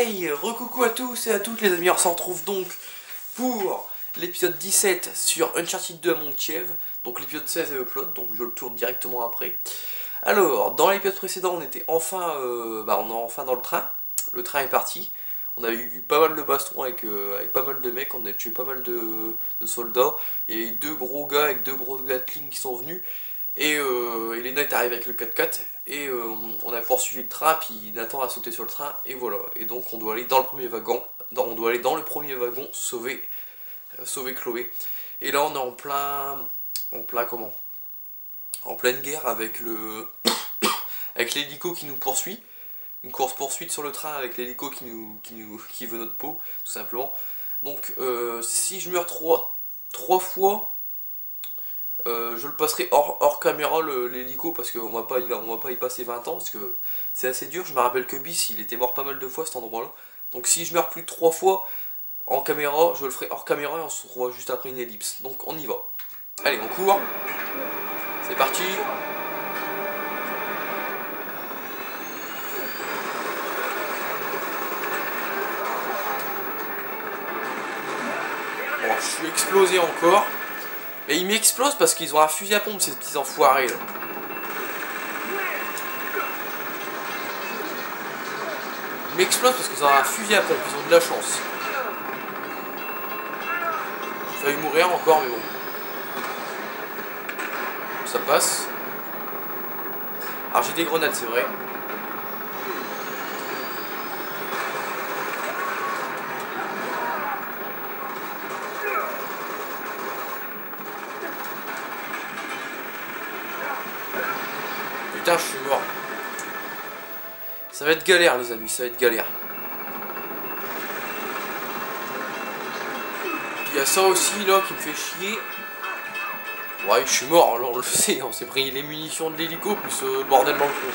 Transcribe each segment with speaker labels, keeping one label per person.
Speaker 1: Hey, recoucou à tous et à toutes les amis, on se retrouve donc pour l'épisode 17 sur Uncharted 2 Among Thieves. Donc l'épisode 16 est upload, donc je le tourne directement après. Alors, dans l'épisode précédent, on était enfin, on est enfin dans le train. Le train est parti. On a eu pas mal de bastons avec pas mal de mecs, on a tué pas mal de soldats. Il y a eu deux gros gars avec deux grosses Gatling qui sont venus. Et Elena est arrivée avec le 4x4 et on a poursuivi le train, puis Nathan a sauté sur le train et voilà. Et donc on doit aller dans le premier wagon, sauver Chloé. Et là on est en pleine guerre avec avec l'hélico qui nous poursuit. Une course poursuite sur le train avec l'hélico qui veut notre peau, tout simplement. Donc si je meurs trois fois. Je le passerai hors caméra l'hélico parce qu'on va pas y passer 20 ans parce que c'est assez dur. Je me rappelle que Bis il était mort pas mal de fois à cet endroit là. Donc si je meurs plus de 3 fois en caméra, je le ferai hors caméra et on se revoit juste après une ellipse. Donc on y va. Allez, on court. C'est parti. Bon, je suis explosé encore. Et ils m'explosent parce qu'ils ont un fusil à pompe, ces petits enfoirés là. Ils m'explosent parce qu'ils ont un fusil à pompe, ils ont de la chance. J'ai failli mourir encore, mais bon. Ça passe. Alors j'ai des grenades, c'est vrai. Putain, je suis mort. Ça va être galère les amis, ça va être galère. Puis il y a ça aussi là qui me fait chier. Ouais, je suis mort, là on le sait, on s'est pris les munitions de l'hélico plus le bordel dans le fond.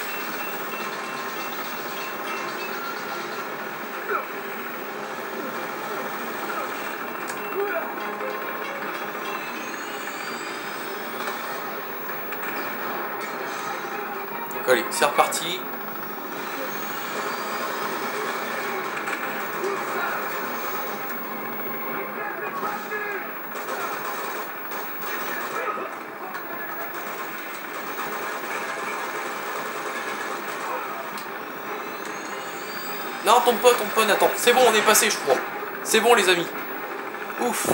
Speaker 1: Donc allez, c'est reparti. Non, tombe pas, Nathan. C'est bon, on est passé, je crois. C'est bon, les amis. Ouf.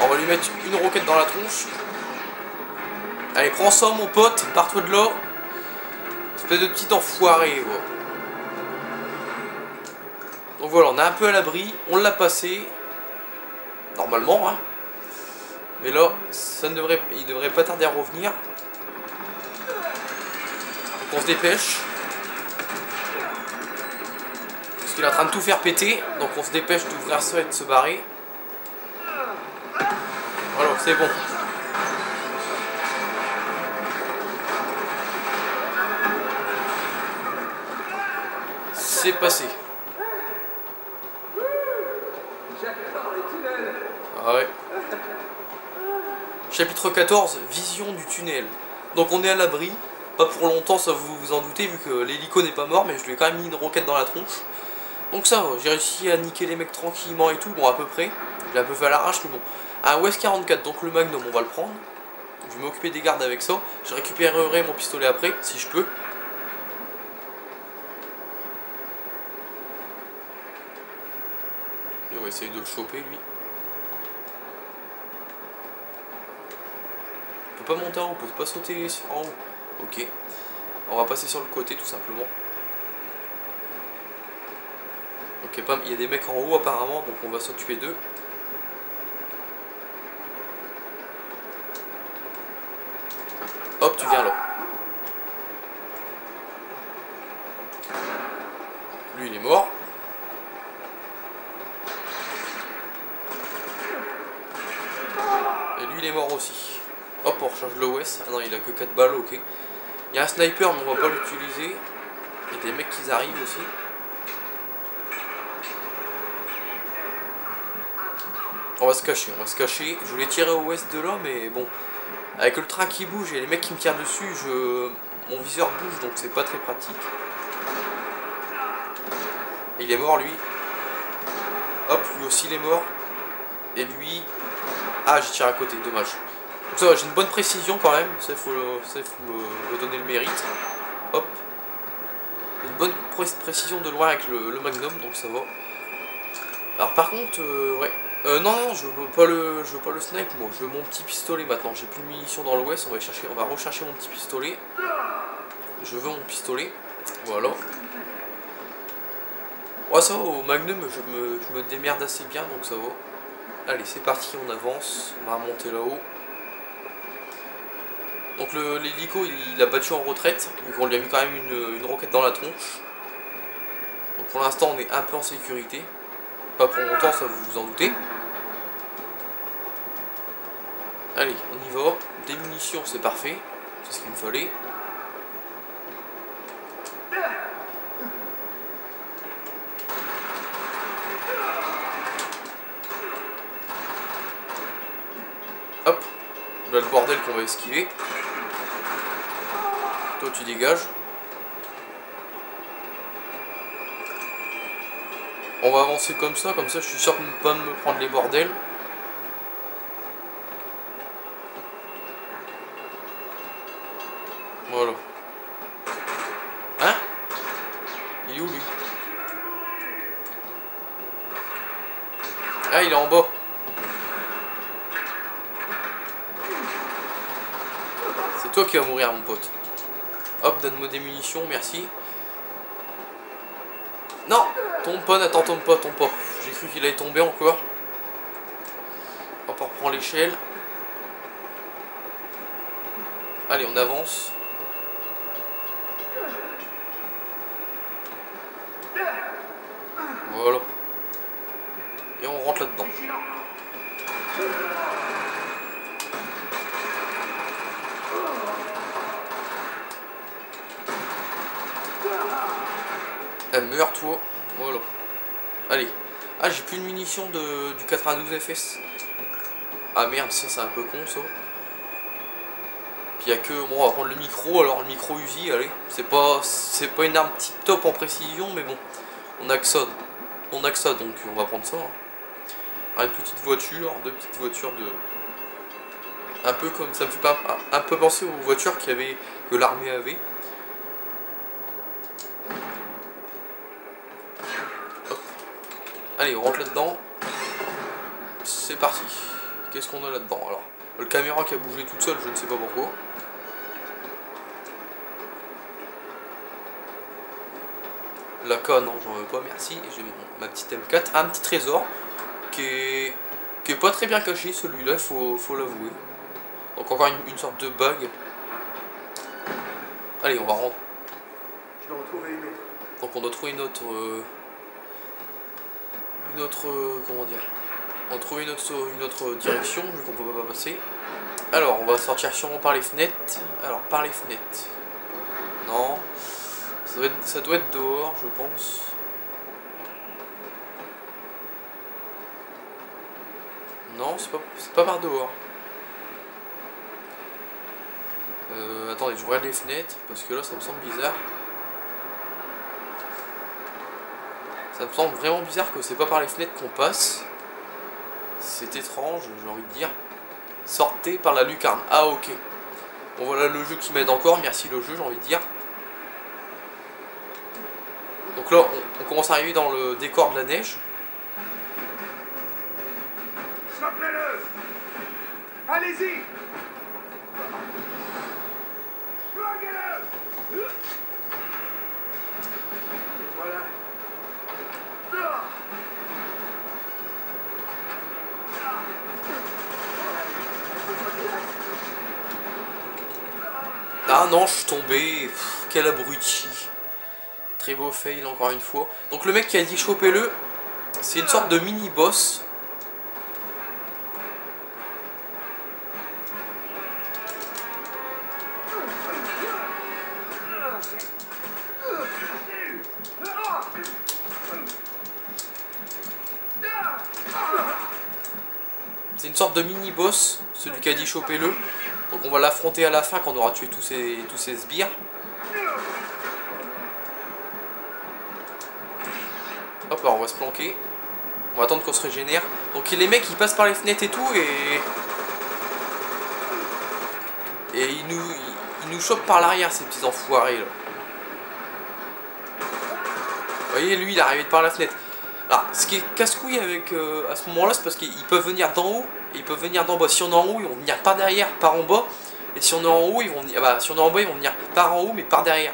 Speaker 1: On va lui mettre une roquette dans la tronche. Allez, prends ça, mon pote. Pars-toi de là. Espèce de petit enfoiré. Voilà. Donc voilà, on est un peu à l'abri. On l'a passé. Normalement, hein. Mais là, il devrait pas tarder à revenir. On se dépêche. Parce qu'il est en train de tout faire péter. Donc on se dépêche d'ouvrir ça et de se barrer. Voilà, c'est bon. C'est passé. Ah ouais. Chapitre 14, vision du tunnel. Donc on est à l'abri. Pas pour longtemps, ça vous en doutez, vu que l'hélico n'est pas mort, mais je lui ai quand même mis une roquette dans la tronche. Donc ça va, j'ai réussi à niquer les mecs tranquillement et tout, bon à peu près. Je l'ai un peu fait à l'arrache, mais bon. Un OS 44, donc le Magnum, on va le prendre. Je vais m'occuper des gardes avec ça. Je récupérerai mon pistolet après, si je peux. Et on va essayer de le choper, lui. On peut pas monter en haut, on peut pas sauter en haut. Ok. On va passer sur le côté tout simplement. Ok, il y a des mecs en haut apparemment, donc on va s'en tuer d'eux. Hop, tu viens là. Lui il est mort. Et lui il est mort aussi. Hop, on recharge l'OS. Ah non, il a que 4 balles, ok. Il y a un sniper, mais on va pas l'utiliser. Il y a des mecs qui arrivent aussi. On va se cacher, Je voulais tirer au ouest de là, mais bon. Avec le train qui bouge et les mecs qui me tirent dessus, mon viseur bouge, donc c'est pas très pratique. Et il est mort lui. Hop, lui aussi il est mort. Et lui... Ah, j'ai tiré à côté, dommage. Donc ça va, j'ai une bonne précision quand même. Ça, il faut me donner le mérite. Hop. Une bonne précision de loin avec le Magnum, donc ça va. Alors par contre, ouais. Non, je veux pas le snipe, moi. Je veux mon petit pistolet maintenant. J'ai plus de munitions dans l'ouest. On va rechercher mon petit pistolet. Je veux mon pistolet. Voilà. Ouais, ça va, au Magnum, je me démerde assez bien, donc ça va. Allez, c'est parti, on avance. On va remonter là-haut. Donc l'hélico, il a battu en retraite. Donc on lui a mis quand même une roquette dans la tronche. Donc pour l'instant, on est un peu en sécurité. Pas pour longtemps, ça vous vous en doutez. Allez, on y va. Des munitions, c'est parfait. C'est ce qu'il me fallait. Hop. Là, le bordel qu'on va esquiver. Toi, tu dégages. On va avancer comme ça je suis sûr de ne pas me prendre les bordels. Voilà. Hein? Il est où lui? Ah, il est en bas. C'est toi qui vas mourir, mon pote. Hop, donne-moi des munitions, merci. Non! Tombe pas, Nathan, tombe pas. J'ai cru qu'il allait tomber encore. Hop, on reprend l'échelle. Allez, on avance. Voilà. Et on rentre là-dedans. Elle meurt, toi. Voilà. Allez. Ah, j'ai plus de munitions du 92 FS. Ah merde, ça c'est un peu con ça. Puis il y a que... Bon, on va prendre le micro. Alors le micro Uzi, allez. C'est pas une arme tip top en précision, mais bon. On a que ça. Donc on va prendre ça. Ah, une petite voiture, deux petites voitures de... Un peu comme... Ça me fait pas un peu penser aux voitures que l'armée avait. Allez, on rentre là-dedans. C'est parti. Qu'est-ce qu'on a là-dedans? Alors, le caméra qui a bougé toute seule, je ne sais pas pourquoi. La K, non, j'en veux pas, merci. J'ai ma petite M4. Un petit trésor qui est pas très bien caché, celui-là, faut l'avouer. Donc encore une sorte de bague. Allez, on va rentrer.
Speaker 2: Je dois en trouver une autre.
Speaker 1: Donc on doit trouver une autre comment dire, on va trouver une autre direction vu qu'on peut pas passer. Alors on va sortir sûrement par les fenêtres. Alors par les fenêtres, non, ça doit être dehors, je pense. Non, c'est pas par dehors. Attendez, je regarde les fenêtres parce que là ça me semble bizarre. Ça me semble vraiment bizarre que c'est pas par les fenêtres qu'on passe. C'est étrange, j'ai envie de dire. Sortez par la lucarne. Ah ok. Bon voilà le jeu qui m'aide encore. Merci le jeu, j'ai envie de dire. Donc là on commence à arriver dans le décor de la neige.
Speaker 2: Stoppez-le! Allez-y! Bloquez-le! Voilà.
Speaker 1: Ah non, je suis tombé. Pff, quel abruti. Très beau fail encore une fois. Donc le mec qui a dit chopez-le, c'est une sorte de mini-boss. C'est une sorte de mini-boss, celui qui a dit chopez-le. Donc on va l'affronter à la fin quand on aura tué tous ces sbires. Alors on va se planquer. On va attendre qu'on se régénère. Donc les mecs ils passent par les fenêtres et tout et ils nous chopent par l'arrière ces petits enfoirés là. Vous voyez lui il est arrivé par la fenêtre. Alors ce qui est casse-couille avec à ce moment là c'est parce qu'ils peuvent venir d'en haut et ils peuvent venir d'en bas. Si on est en haut ils vont venir par derrière, par en bas. Et si on est en haut ils vont venir. Bah si on est en bas ils vont venir par en haut mais par derrière.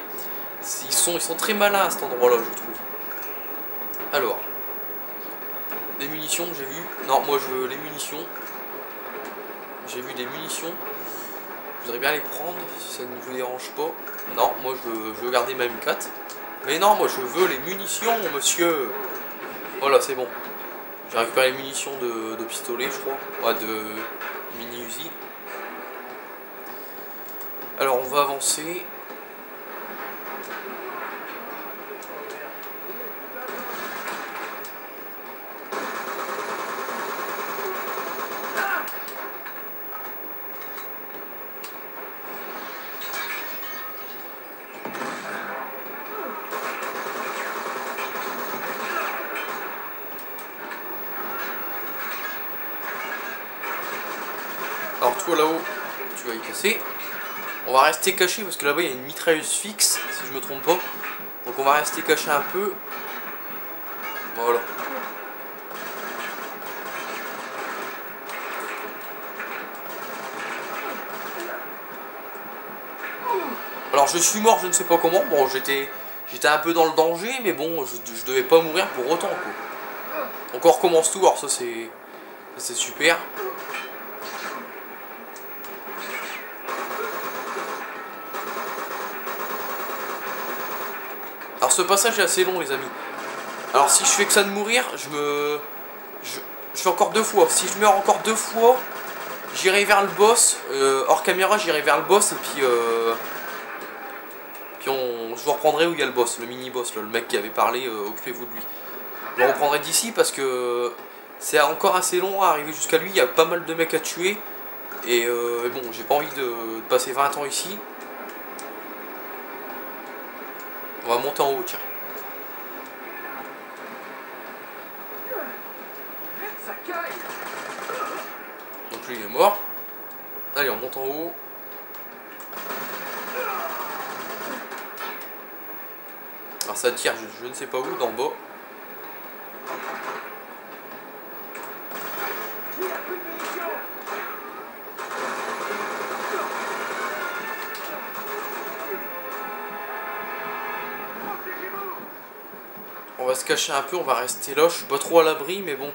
Speaker 1: Ils sont très malins à cet endroit là je trouve. Alors. Des munitions, j'ai vu. Non, moi je veux les munitions. J'ai vu des munitions. Je voudrais bien les prendre si ça ne vous dérange pas. Non, moi je veux garder ma M4. Mais non, moi je veux les munitions, monsieur. Voilà, c'est bon. J'ai récupéré les munitions de pistolet, je crois. Ouais, de mini-Uzi. Alors on va avancer. Alors toi là-haut, tu vas y casser. On va rester caché parce que là-bas il y a une mitrailleuse fixe, si je me trompe pas. Donc on va rester caché un peu. Voilà. Alors je suis mort, je ne sais pas comment. Bon, j'étais un peu dans le danger, mais bon, je devais pas mourir pour autant quoi. Donc on recommence tout, alors ça c'est super. Alors ce passage est assez long les amis. Alors si je fais que ça de mourir, je fais encore 2 fois. Si je meurs encore 2 fois, j'irai vers le boss. Hors caméra, j'irai vers le boss et puis je vous reprendrai où il y a le boss, le mini-boss, le mec qui avait parlé, occupez-vous de lui. Je le reprendrai d'ici parce que c'est encore assez long à arriver jusqu'à lui, il y a pas mal de mecs à tuer. Et bon, j'ai pas envie de passer 20 ans ici. On va monter en haut, tiens. Donc lui il est mort. Allez, on monte en haut. Alors ça tire, je ne sais pas où, d'en bas. On va se cacher un peu, on va rester là. Je suis pas trop à l'abri, mais bon.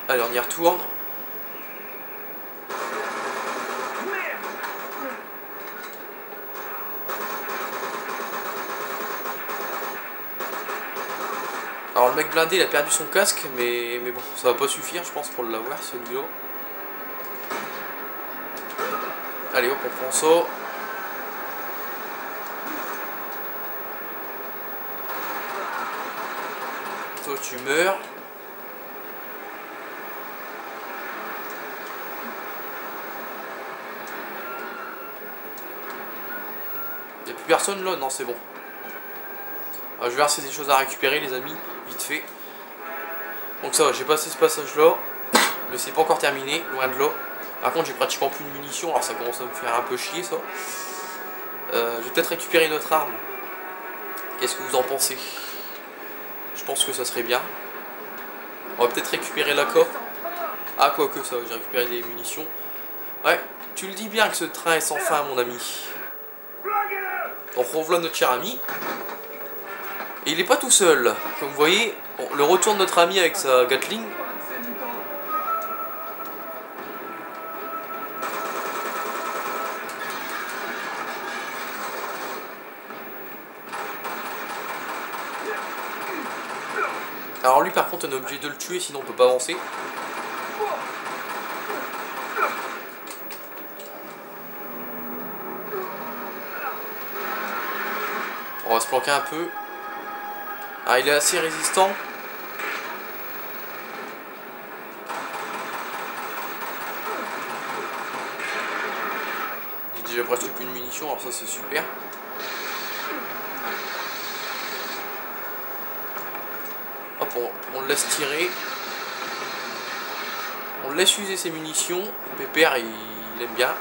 Speaker 1: Allez, on y retourne. Alors le mec blindé il a perdu son casque mais bon ça va pas suffire je pense pour l'avoir celui-là. Allez hop on prend ça. Toi tu meurs. Y'a plus personne là? Non c'est bon. Alors, je vais voir si c'est des choses à récupérer les amis, vite fait. Donc ça va, j'ai passé ce passage là, mais c'est pas encore terminé, loin de là. Par contre j'ai pratiquement plus de munitions, alors ça commence à me faire un peu chier ça. Je vais peut-être récupérer notre arme. Qu'est-ce que vous en pensez? Je pense que ça serait bien. On va peut-être récupérer la coque. Ah quoique ça va, j'ai récupéré des munitions. Ouais, tu le dis bien que ce train est sans fin mon ami. Donc revoilà notre cher ami. Et il n'est pas tout seul. Comme vous voyez, on le retourne notre ami avec sa Gatling. Alors lui par contre on est obligé de le tuer sinon on peut pas avancer. On va se planquer un peu. Ah il est assez résistant. J'ai déjà presque plus de munitions alors ça c'est super. on le laisse tirer. On le laisse user ses munitions. Pépère, il aime bien.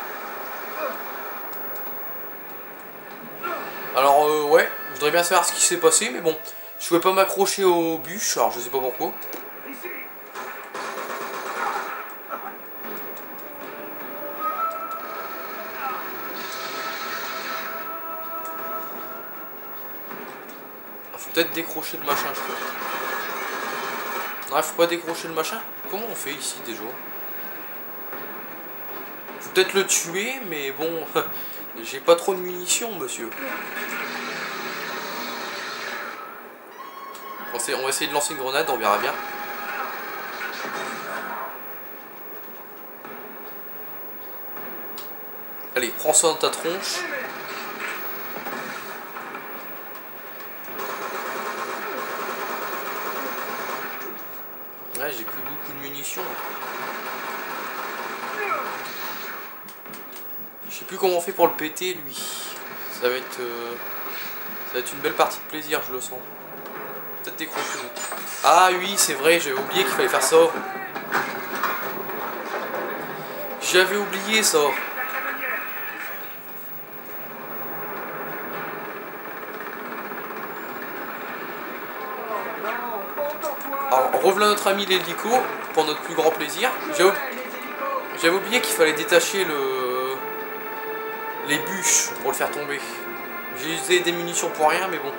Speaker 1: Alors, ouais, je voudrais bien savoir ce qui s'est passé, mais bon, je pouvais pas m'accrocher aux bûches, alors je sais pas pourquoi. Faut peut-être décrocher le machin, je crois. Non, faut pas décrocher le machin. Comment on fait ici déjà? Faut peut-être le tuer, mais bon, j'ai pas trop de munitions, monsieur. On va essayer de lancer une grenade, on verra bien. Allez, prends ça dans ta tronche. Ouais, j'ai plus beaucoup de munitions. Je sais plus comment on fait pour le péter, lui. Ça va être une belle partie de plaisir, je le sens. Peut-être décrocher. Ah oui, c'est vrai, j'avais oublié qu'il fallait faire ça. J'avais oublié ça. Alors, revoilà notre ami l'hélico, pour notre plus grand plaisir. J'avais oublié qu'il fallait détacher les bûches pour le faire tomber. J'ai usé des munitions pour rien, mais bon.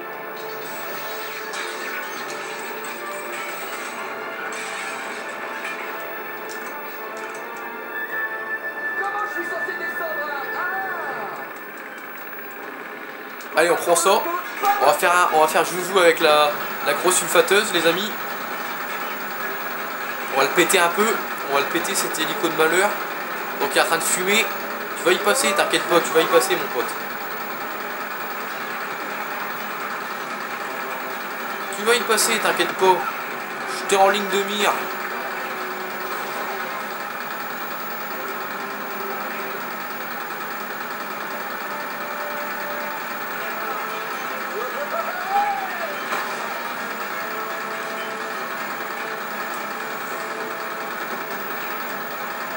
Speaker 1: Allez, on prend ça. On va faire joujou avec la grosse sulfateuse, les amis. On va le péter un peu. On va le péter, cet hélico de malheur. Donc il est en train de fumer. Tu vas y passer, t'inquiète pas, tu vas y passer, mon pote. Tu vas y passer, t'inquiète pas. J'étais en ligne de mire.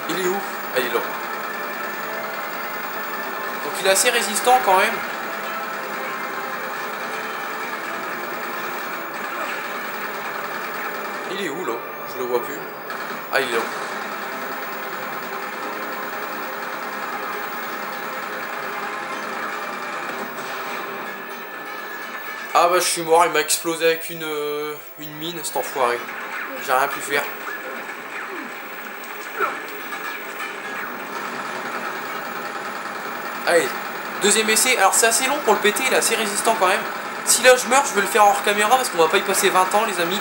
Speaker 1: Il est où? Ah, il est là. Donc il est assez résistant quand même. Il est où là? Je le vois plus. Ah, il est là. Ah bah je suis mort, il m'a explosé avec une mine, cet enfoiré. J'ai rien pu faire. Allez, deuxième essai. Alors c'est assez long pour le péter, il est assez résistant quand même. Si là je meurs, je vais le faire hors caméra parce qu'on va pas y passer 20 ans, les amis.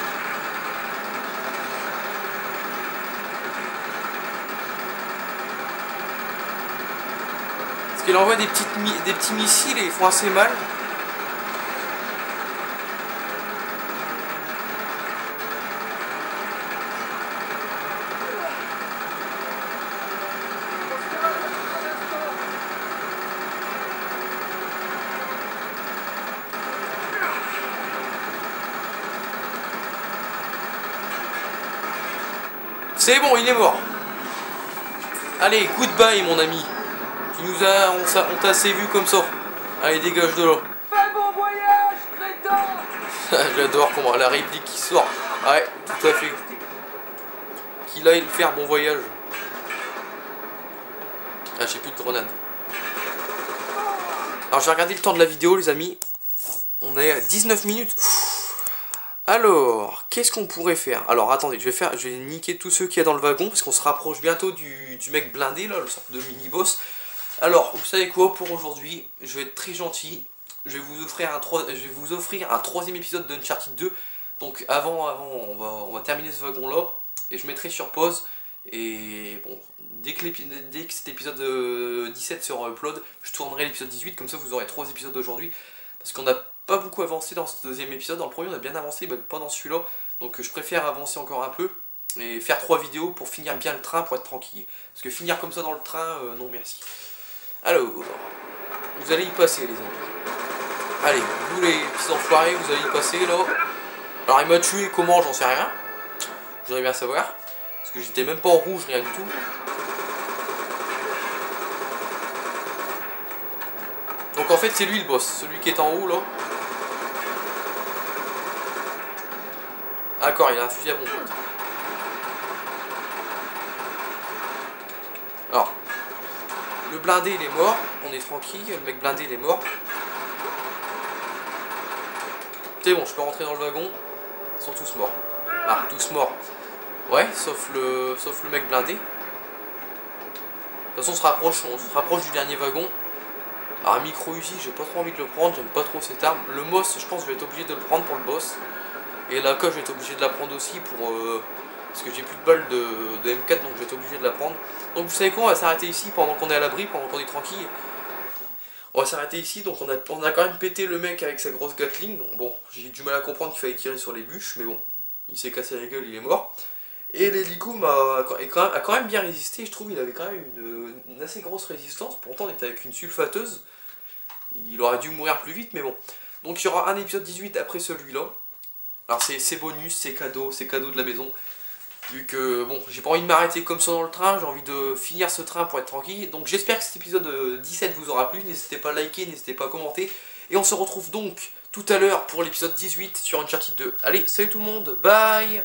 Speaker 1: Parce qu'il envoie des petits missiles et ils font assez mal. C'est bon, il est mort. Allez, goodbye mon ami. On t'a assez vu comme ça. Allez, dégage de là.
Speaker 2: Fais bon voyage, crétin.
Speaker 1: J'adore comment la réplique qui sort. Ouais, tout à fait. Qu'il aille faire bon voyage. Ah, j'ai plus de grenades. Alors, j'ai regardé le temps de la vidéo, les amis. On est à 19 minutes. Alors, qu'est-ce qu'on pourrait faire? Alors, attendez, je vais niquer tous ceux qu'il y a dans le wagon, parce qu'on se rapproche bientôt du mec blindé, là, le sorte de mini-boss. Alors, vous savez quoi, pour aujourd'hui, je vais être très gentil. Je vais vous offrir un troisième épisode d'Uncharted 2. Donc, avant, on va terminer ce wagon-là, et je mettrai sur pause. Et bon, dès que cet épisode 17 sera upload, je tournerai l'épisode 18, comme ça vous aurez 3 épisodes aujourd'hui. Parce qu'on n'a pas beaucoup avancé dans ce deuxième épisode. Dans le premier on a bien avancé, mais pas dans celui-là. Donc je préfère avancer encore un peu et faire 3 vidéos pour finir bien le train, pour être tranquille. Parce que finir comme ça dans le train, non merci. Alors, vous allez y passer les amis. Allez, vous les petits enfoirés, vous allez y passer là. Alors il m'a tué, comment, j'en sais rien. J'aimerais bien savoir. Parce que j'étais même pas en rouge, rien du tout. Donc en fait c'est lui le boss, celui qui est en haut là. D'accord, il a un fusil à pompe. Alors, le blindé il est mort, on est tranquille, le mec blindé il est mort. C'est bon, je peux rentrer dans le wagon. Ils sont tous morts. Ah, tous morts. Ouais, sauf le mec blindé. De toute façon on se rapproche du dernier wagon. Alors un micro-Uzi, j'ai pas trop envie de le prendre, j'aime pas trop cette arme. Le MOS, je pense que je vais être obligé de le prendre pour le boss. Et la coche, je vais être obligé de la prendre aussi pour... parce que j'ai plus de balles de M4, donc je vais être obligé de la prendre. Donc vous savez quoi, on va s'arrêter ici pendant qu'on est à l'abri, pendant qu'on est tranquille. On va s'arrêter ici, donc on a quand même pété le mec avec sa grosse Gatling. Bon, j'ai du mal à comprendre qu'il fallait tirer sur les bûches, mais bon, il s'est cassé la gueule, il est mort. Et l'hélico a quand même bien résisté, je trouve il avait quand même une assez grosse résistance. Pourtant on était avec une sulfateuse, il aurait dû mourir plus vite, mais bon. Donc il y aura un épisode 18 après celui-là. Alors c'est bonus, c'est cadeau de la maison. Vu que, bon, j'ai pas envie de m'arrêter comme ça dans le train, j'ai envie de finir ce train pour être tranquille. Donc j'espère que cet épisode 17 vous aura plu, n'hésitez pas à liker, n'hésitez pas à commenter. Et on se retrouve donc tout à l'heure pour l'épisode 18 sur Uncharted 2. Allez, salut tout le monde, bye!